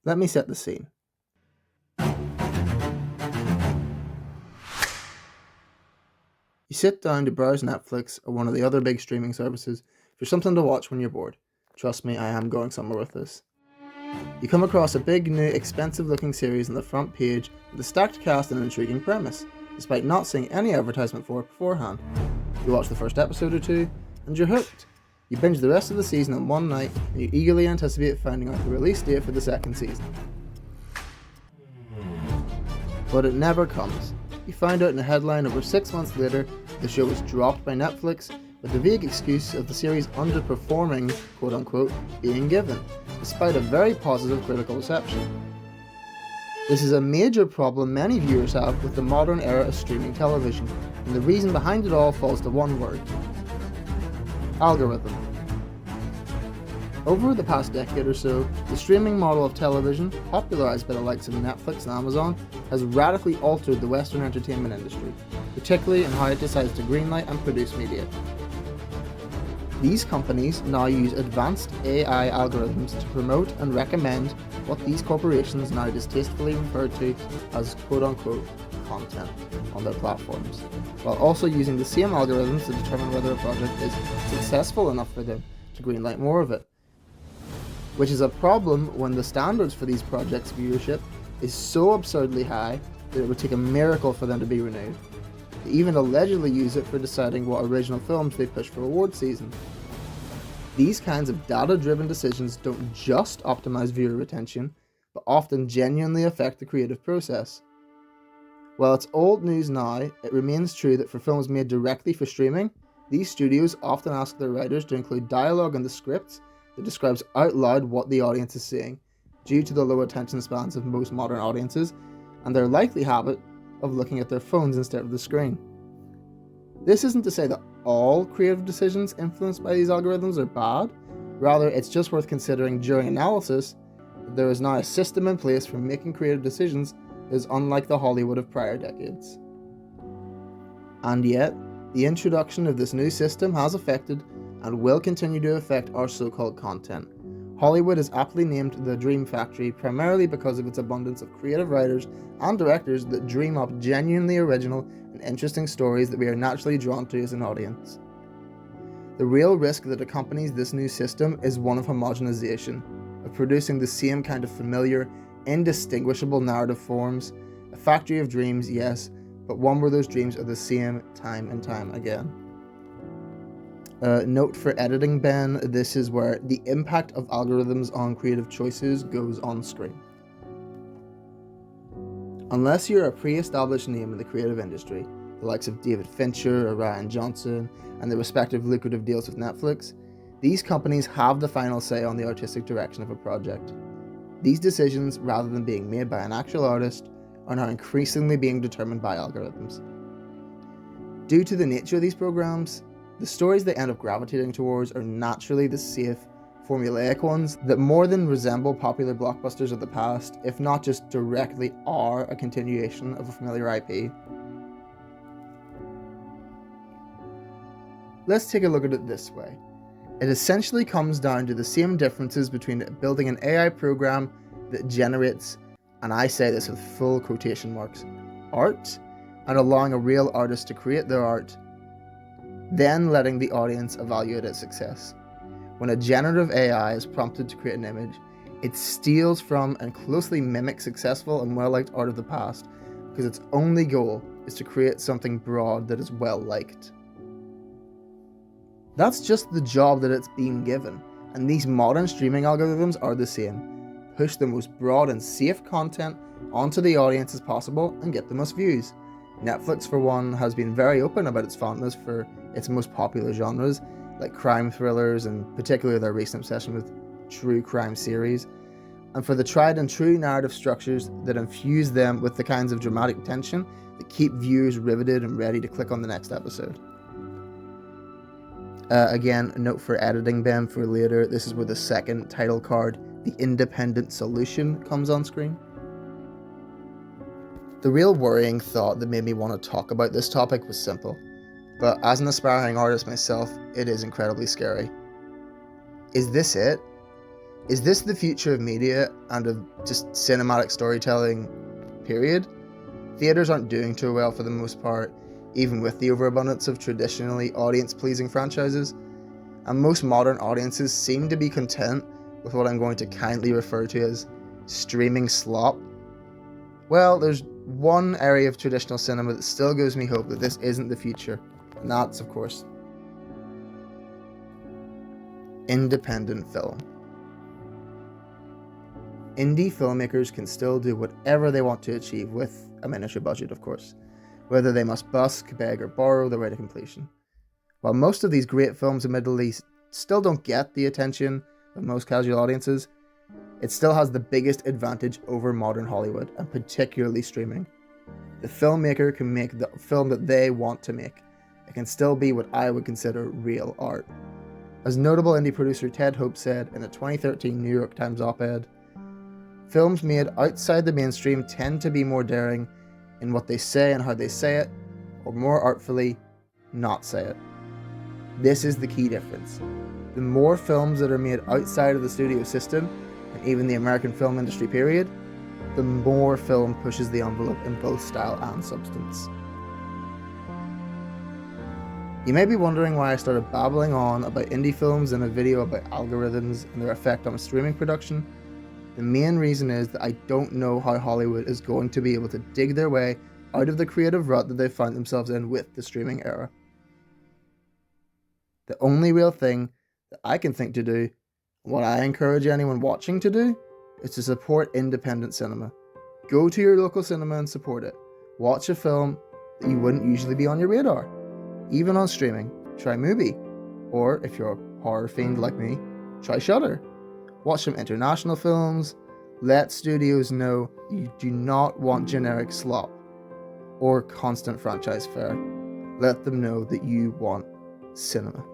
Let me set the scene. You sit down to browse Netflix or one of the other big streaming services for something to watch when you're bored. Trust me, I am going somewhere with this. You come across a big, new, expensive looking series on the front page with a stacked cast and an intriguing premise, despite not seeing any advertisement for it beforehand. You watch the first episode or two, and you're hooked. You binge the rest of the season in one night, and you eagerly anticipate finding out the release date for the second season. But it never comes. You find out in a headline over 6 months later the show was dropped by Netflix with the vague excuse of the series underperforming, quote unquote, being given, despite a very positive critical reception. This is a major problem many viewers have with the modern era of streaming television, and the reason behind it all falls to one word: algorithm. Over the past decade or so, the streaming model of television, popularised by the likes of Netflix and Amazon, has radically altered the Western entertainment industry, particularly in how it decides to greenlight and produce media. These companies now use advanced AI algorithms to promote and recommend what these corporations now distastefully refer to as quote-unquote content on their platforms, while also using the same algorithms to determine whether a project is successful enough for them to greenlight more of it. Which is a problem when the standards for these projects' viewership is so absurdly high that it would take a miracle for them to be renewed. They even allegedly use it for deciding what original films they push for award season. These kinds of data-driven decisions don't just optimize viewer retention, but often genuinely affect the creative process. While it's old news now, it remains true that for films made directly for streaming, these studios often ask their writers to include dialogue in the scripts that describes out loud what the audience is seeing, due to the low attention spans of most modern audiences and their likely habit of looking at their phones instead of the screen. This isn't to say that all creative decisions influenced by these algorithms are bad, rather it's just worth considering during analysis that there is now a system in place for making creative decisions that is unlike the Hollywood of prior decades. And yet, the introduction of this new system has affected and will continue to affect our so-called content. Hollywood is aptly named the Dream Factory primarily because of its abundance of creative writers and directors that dream up genuinely original and interesting stories that we are naturally drawn to as an audience. The real risk that accompanies this new system is one of homogenization, of producing the same kind of familiar, indistinguishable narrative forms, a factory of dreams, yes, but one where those dreams are the same time and time again. Note for editing, Ben, this is where the impact of algorithms on creative choices goes on screen. Unless you're a pre-established name in the creative industry, the likes of David Fincher or Ryan Johnson, and the respective lucrative deals with Netflix, these companies have the final say on the artistic direction of a project. These decisions, rather than being made by an actual artist, are now increasingly being determined by algorithms. Due to the nature of these programs, the stories they end up gravitating towards are naturally the safe, formulaic ones that more than resemble popular blockbusters of the past, if not just directly are a continuation of a familiar IP. Let's take a look at it this way. It essentially comes down to the same differences between building an AI program that generates, and I say this with full quotation marks, art, and allowing a real artist to create their art, then letting the audience evaluate its success. When a generative AI is prompted to create an image, it steals from and closely mimics successful and well-liked art of the past, because its only goal is to create something broad that is well-liked. That's just the job that it's being given, and these modern streaming algorithms are the same. Push the most broad and safe content onto the audience as possible and get the most views. Netflix, for one, has been very open about its fondness for its most popular genres, like crime thrillers and particularly their recent obsession with true crime series, and for the tried and true narrative structures that infuse them with the kinds of dramatic tension that keep viewers riveted and ready to click on the next episode. Again, a note for editing, Ben, for later, this is where the second title card, The Independent Solution, comes on screen. The real worrying thought that made me want to talk about this topic was simple, but as an aspiring artist myself, it is incredibly scary. Is this it? Is this the future of media and of just cinematic storytelling, period? Theatres aren't doing too well for the most part, even with the overabundance of traditionally audience-pleasing franchises, and most modern audiences seem to be content with what I'm going to kindly refer to as streaming slop. Well, there's one area of traditional cinema that still gives me hope that this isn't the future, and that's, of course, independent film. Indie filmmakers can still do whatever they want to achieve with a miniature budget, of course, whether they must busk, beg, or borrow their way to completion. While most of these great films, admittedly, still don't get the attention of most casual audiences, it still has the biggest advantage over modern Hollywood, and particularly streaming. The filmmaker can make the film that they want to make. It can still be what I would consider real art. As notable indie producer Ted Hope said in a 2013 New York Times op-ed, films made outside the mainstream tend to be more daring in what they say and how they say it, or more artfully, not say it. This is the key difference. The more films that are made outside of the studio system, and even the American film industry period, the more film pushes the envelope in both style and substance. You may be wondering why I started babbling on about indie films in a video about algorithms and their effect on streaming production. The main reason is that I don't know how Hollywood is going to be able to dig their way out of the creative rut that they've found themselves in with the streaming era. The only real thing that I can think to do, and what I encourage anyone watching to do, is to support independent cinema. Go to your local cinema and support it. Watch a film that you wouldn't usually be on your radar. Even on streaming, try Mubi. Or, if you're a horror fiend like me, try Shudder. Watch some international films. Let studios know you do not want generic slop or constant franchise fare. Let them know that you want cinema.